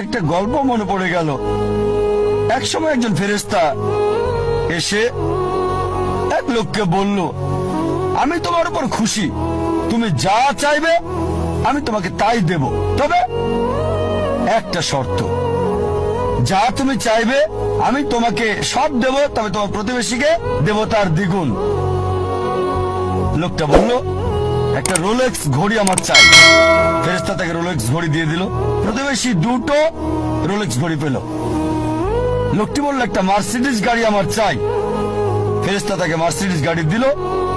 একটা গল্প মনে পড়ে গেল। একসময় একজন ফেরেশতা এসে এক লোককে বলল, আমি তোমার উপর খুশি, তুমি যা চাইবে আমি তোমাকে তাই দেব, তবে একটা শর্ত, যা তুমি চাইবে আমি তোমাকে সব দেব, তবে তোমার প্রতিবেশীকে দেব তার দ্বিগুণ। লোকটা বলল, একটা রোলেক্স ঘড়ি আমার চাই। ফেরেশতা তাকে রোলেক্স ঘড়ি দিয়ে দিল। প্রতিবেশী দুটো রোলেক্স ঘড়ি পেল। লোকটি বলল, একটা মার্সিডিজ গাড়ি আমার চাই। ফেরেশতা তাকে মার্সিডিজ গাড়ি দিল।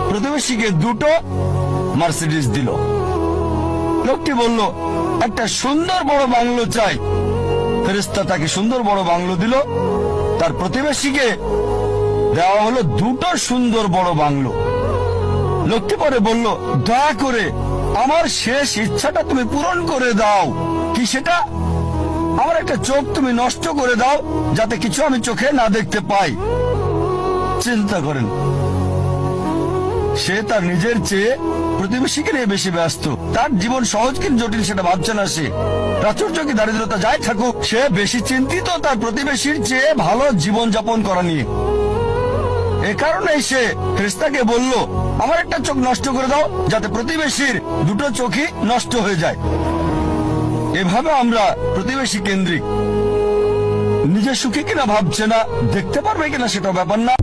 প্রতিবেশীকে দুটো মার্সিডিজ দিল। লোকটি বলল, একটা সুন্দর বড় বাংলো চাই। ফেরেশতা তাকে সুন্দর বড় বাংলো দিল। তার প্রতিবেশীকে দেওয়া হলো দুটো সুন্দর বড় বাংলো। লোকটি পরে বলল, দয়া করে আমার শেষ ইচ্ছাটা তুমি পূরণ করে দাও। কি সেটা? আমার একটা চোখ তুমি নষ্ট করে দাও, যাতে কিছু আমি চোখে না দেখতে পাই। চিন্তা করেন, সে তার নিজের চেয়ে প্রতিবেশীকে নিয়ে বেশি ব্যস্ত। তার জীবন সহজ কিন্তু জটিল সেটা ভাবছে না সে। প্রাচুর্য কি দারিদ্রতা যাই থাকুক, সে বেশি চিন্তিত তার প্রতিবেশীর চেয়ে ভালো জীবন যাপন করা নিয়ে। এ কারণে সে ফেরেশতাকে বলল, আমার একটা চোখ নষ্ট করে দাও, যাতে প্রতিবেশীর দুটো চোখই নষ্ট হয়ে যায়। এভাবে আমরা প্রতিবেশী কেন্দ্রিক। নিজে সুখী কিনা ভাবছে না, দেখতে পারবে কিনা সেটা ব্যাপার না।